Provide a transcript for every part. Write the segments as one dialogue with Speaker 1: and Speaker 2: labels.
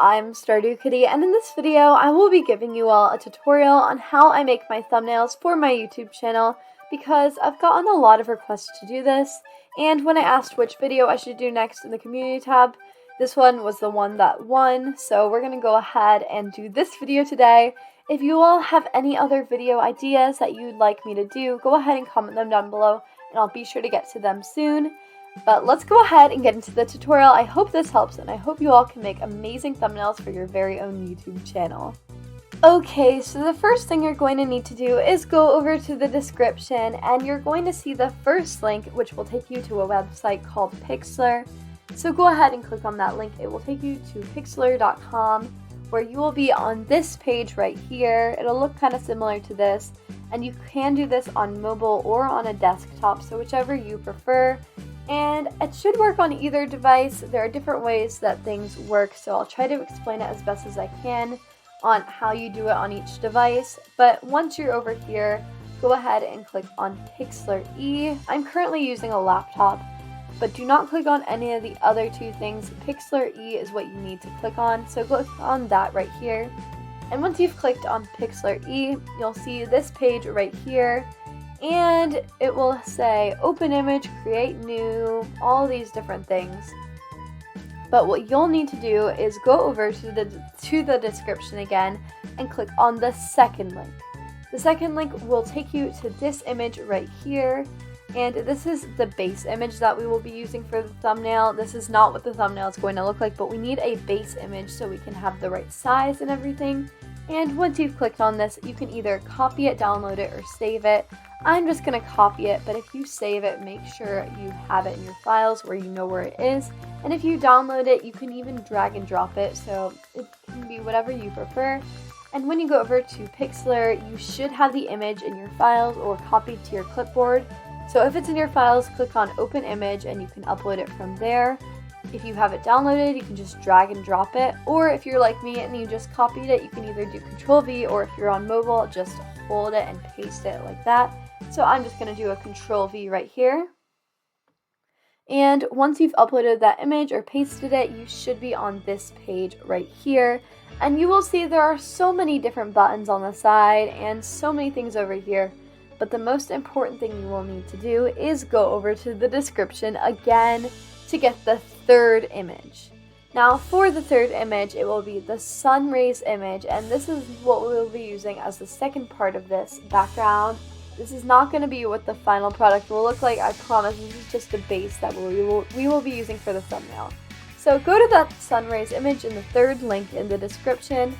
Speaker 1: I'm Stardew Kitty, and in this video I will be giving you all a tutorial on how I make my thumbnails for my YouTube channel because I've gotten a lot of requests to do this, and when I asked which video I should do next in the community tab, this one was the one that won, so we're going to go ahead and do this video today. If you all have any other video ideas that you'd like me to do, go ahead and comment them down below, and I'll be sure to get to them soon. But let's go ahead and get into the tutorial. I hope this helps, and I hope you all can make amazing thumbnails for your very own YouTube channel. Okay, so the first thing you're going to need to do is go over to the description, and you're going to see the first link, which will take you to a website called Pixlr. So go ahead and click on that link. It will take you to pixlr.com, where you will be on this page right here. It'll look kind of similar to this, and you can do this on mobile or on a desktop, so whichever you prefer. And it should work on either device. There are different ways that things work, so I'll try to explain it as best as I can on how you do it on each device. But once you're over here, go ahead and click on Pixlr E. I'm currently using a laptop, but do not click on any of the other two things. Pixlr E is what you need to click on, so click on that right here. And once you've clicked on Pixlr E, you'll see this page right here. And it will say open image, create new, all these different things. But what you'll need to do is go over to the description again and click on the second link. The second link will take you to this image right here, and this is the base image that we will be using for the thumbnail. This is not what the thumbnail is going to look like, but we need a base image so we can have the right size and everything. And once you've clicked on this, you can either copy it, download it, or save it. I'm just going to copy it, but if you save it, make sure you have it in your files where you know where it is. And if you download it, you can even drag and drop it, so it can be whatever you prefer. And when you go over to Pixlr, you should have the image in your files or copied to your clipboard. So if it's in your files, click on Open Image and you can upload it from there. If you have it downloaded, you can just drag and drop it. Or if you're like me and you just copied it, you can either do Control-V, or if you're on mobile, just hold it and paste it like that. So I'm just going to do a Control-V right here. And once you've uploaded that image or pasted it, you should be on this page right here. And you will see there are so many different buttons on the side and so many things over here. But the most important thing you will need to do is go over to the description again to get the third image. Now for the third image, it will be the sun rays image, and this is what we will be using as the second part of this background. This is not going to be what the final product will look like, I promise. This is just a base that we will be using for the thumbnail. So go to that sun rays image in the third link in the description,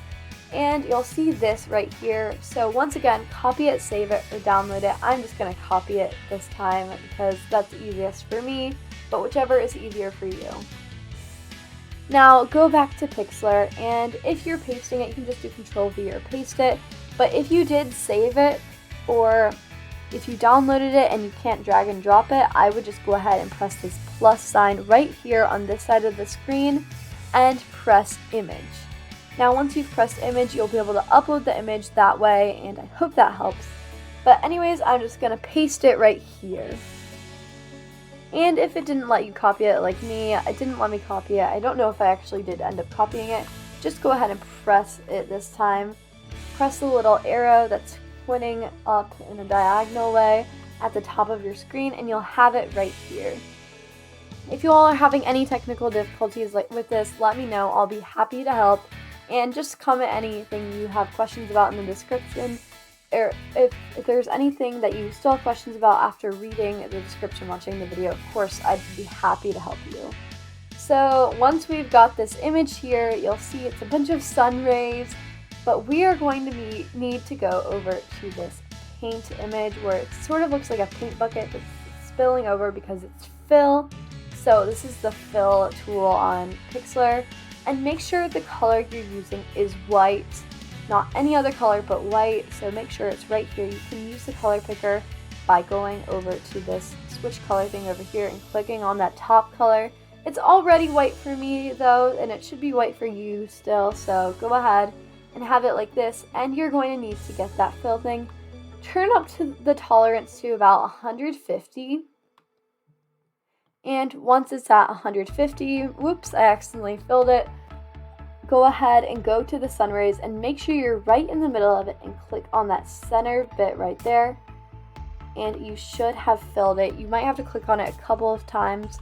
Speaker 1: and you'll see this right here. So once again, copy it, save it, or download it. I'm just going to copy it this time because that's easiest for me, but whichever is easier for you. Now go back to Pixlr, and if you're pasting it, you can just do Control-V or paste it. But if you did save it, or if you downloaded it and you can't drag and drop it, I would just go ahead and press this plus sign right here on this side of the screen and press image. Now once you've pressed image, you'll be able to upload the image that way, and I hope that helps. But anyways, I'm just going to paste it right here. And if it didn't let you copy it like me, it didn't let me copy it. I don't know if I actually did end up copying it. Just go ahead and press it this time. Press the little arrow that's pointing up in a diagonal way at the top of your screen, and you'll have it right here. If you all are having any technical difficulties with this, let me know. I'll be happy to help. And just comment anything you have questions about in the description. Or if there's anything that you still have questions about after reading the description, watching the video, of course, I'd be happy to help you. So once we've got this image here, you'll see it's a bunch of sun rays, but we are going to need to go over to this paint image where it sort of looks like a paint bucket that's spilling over because it's fill. So this is the fill tool on Pixlr, and make sure the color you're using is white. Not any other color but white, so make sure it's right here. You can use the color picker by going over to this switch color thing over here and clicking on that top color. It's already white for me though, and it should be white for you still, so go ahead and have it like this, and you're going to need to get that fill thing. Turn up to the tolerance to about 150, and once it's at 150, whoops, I accidentally filled it. go ahead and go to the sun rays and make sure you're right in the middle of it and click on that center bit right there. And you should have filled it. You might have to click on it a couple of times,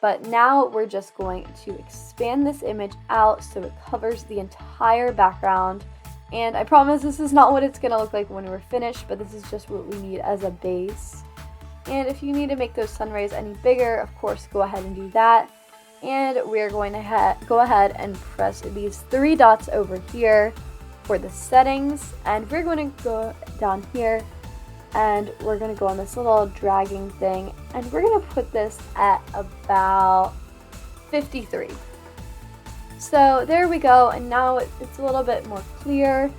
Speaker 1: but now we're just going to expand this image out so it covers the entire background. And I promise this is not what it's going to look like when we're finished, but this is just what we need as a base. And if you need to make those sun rays any bigger, of course, go ahead and do that. And we're going to go ahead and press these 3 dots over here for the settings. And we're going to go down here and we're going to go on this little dragging thing. And we're going to put this at about 53. So there we go. And now it's a little bit more clear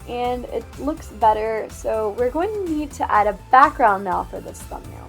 Speaker 1: and it looks better. So we're going to need to add a background now for this thumbnail.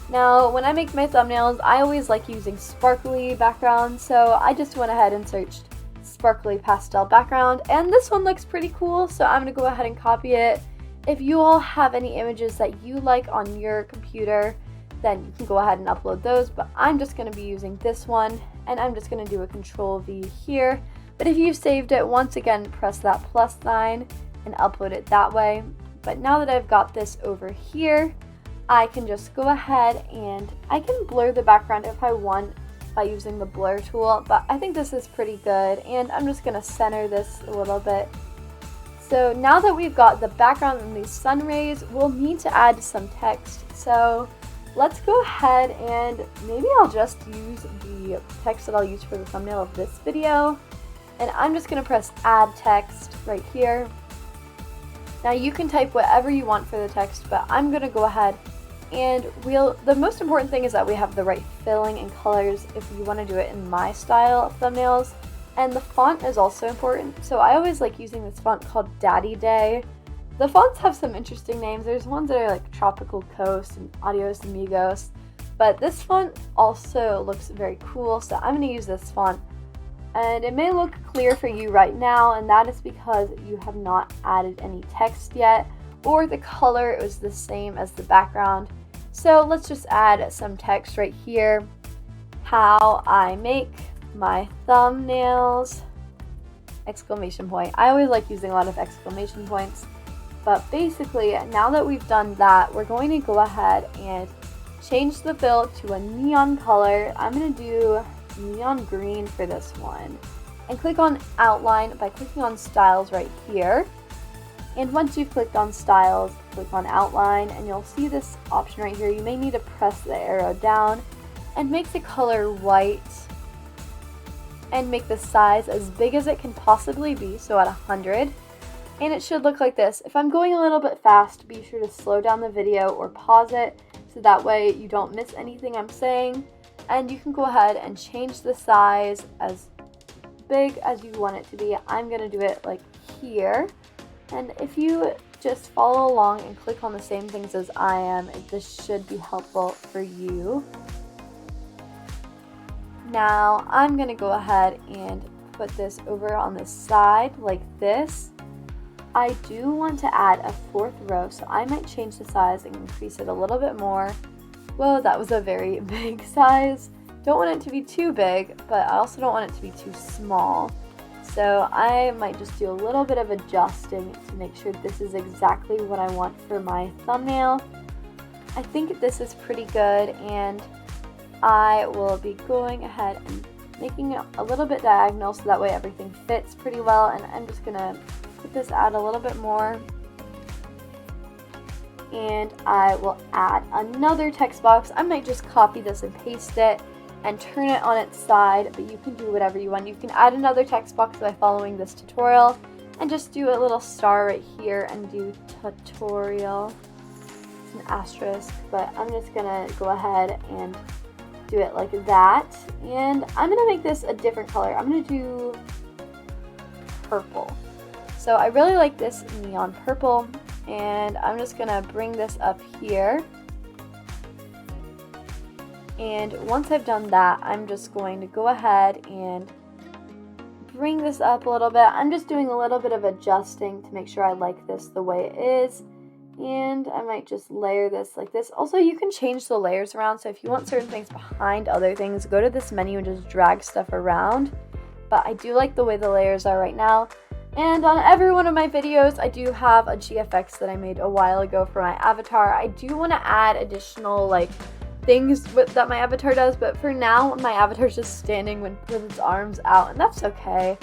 Speaker 1: Now, when I make my thumbnails, I always like using sparkly backgrounds, so I just went ahead and searched sparkly pastel background, and this one looks pretty cool, so I'm going to go ahead and copy it. If you all have any images that you like on your computer, then you can go ahead and upload those, but I'm just going to be using this one, and I'm just going to do a Control V here. But if you've saved it, once again, press that plus sign and upload it that way. But now that I've got this over here, I can just go ahead and I can blur the background if I want by using the blur tool, but I think this is pretty good, and I'm just going to center this a little bit. So now that we've got the background and these sun rays, we'll need to add some text. So let's go ahead and maybe I'll just use the text that I'll use for the thumbnail of this video, and I'm just going to press add text right here. Now you can type whatever you want for the text, but I'm going to go ahead and the most important thing is that we have the right filling and colors if you want to do it in my style of thumbnails. And the font is also important. So I always like using this font called Daddy Day. The fonts have some interesting names. There's ones that are like Tropical Coast and Adios Amigos. But this font also looks very cool, so I'm going to use this font. And it may look clear for you right now, and that is because you have not added any text yet, or the color was the same as the background. So let's just add some text right here. How I make my thumbnails! Exclamation point. I always like using a lot of exclamation points. But basically, now that we've done that, we're going to go ahead and change the fill to a neon color. I'm going to do neon green for this one. And click on outline by clicking on styles right here. And once you've clicked on styles, click on outline, and you'll see this option right here. You may need to press the arrow down and make the color white and make the size as big as it can possibly be, so at 100. And it should look like this. If I'm going a little bit fast, be sure to slow down the video or pause it so that way you don't miss anything I'm saying. And you can go ahead and change the size as big as you want it to be. I'm going to do it like here. And if you just follow along and click on the same things as I am, this should be helpful for you. Now I'm going to go ahead and put this over on the side like this. I do want to add a 4th row, so I might change the size and increase it a little bit more. Whoa, that was a very big size. Don't want it to be too big, but I also don't want it to be too small. So I might just do a little bit of adjusting to make sure this is exactly what I want for my thumbnail. I think this is pretty good, and I will be going ahead and making it a little bit diagonal so that way everything fits pretty well, and I'm just going to put this out a little bit more. And I will add another text box. I might just copy this and paste it and turn it on its side, but you can do whatever you want. You can add another text box by following this tutorial and just do a little star right here and do tutorial. It's an asterisk, but I'm just gonna go ahead and do it like that. And I'm gonna make this a different color. I'm gonna do purple. So I really like this neon purple, and I'm just gonna bring this up here. And once I've done that, I'm just going to go ahead and bring this up a little bit. I'm just doing a little bit of adjusting to make sure I like this the way it is. And I might just layer this like this. Also, you can change the layers around. So if you want certain things behind other things, go to this menu and just drag stuff around. but I do like the way the layers are right now. And on every one of my videos, I do have a GFX that I made a while ago for my avatar. I do want to add additional things that my avatar does, but for now, my avatar's just standing with its arms out, and that's okay.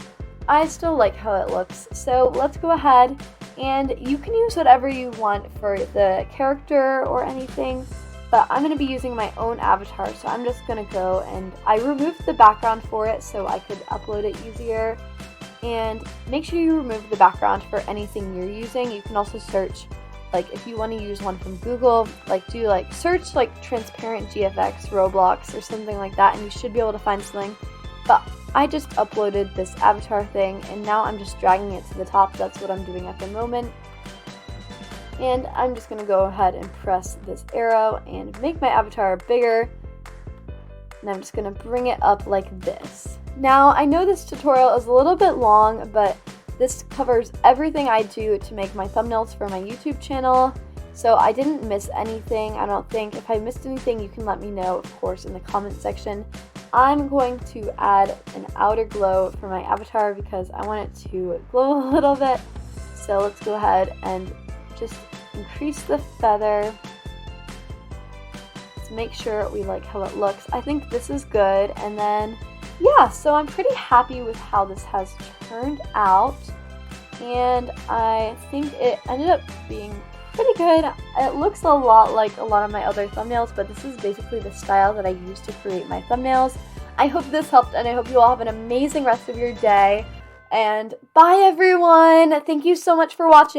Speaker 1: I still like how it looks. So let's go ahead, and you can use whatever you want for the character or anything, but I'm going to be using my own avatar, so I'm just going to go and I removed the background for it so I could upload it easier. And make sure you remove the background for anything you're using. You can also search, if you want to use one from Google, search transparent GFX Roblox or something like that, and you should be able to find something. But I just uploaded this avatar thing, and now I'm just dragging it to the top. That's what I'm doing at the moment. And I'm just going to go ahead and press this arrow and make my avatar bigger. And I'm just going to bring it up like this. Now, I know this tutorial is a little bit long, but this covers everything I do to make my thumbnails for my YouTube channel. So I didn't miss anything, I don't think. If I missed anything, you can let me know, of course, in the comment section. I'm going to add an outer glow for my avatar because I want it to glow a little bit. So let's go ahead and just increase the feather. Let's make sure we like how it looks. I think this is good, and then yeah, so I'm pretty happy with how this has turned out, and I think it ended up being pretty good. It looks a lot like a lot of my other thumbnails, but this is basically the style that I use to create my thumbnails. I hope this helped, and I hope you all have an amazing rest of your day, and bye everyone! Thank you so much for watching!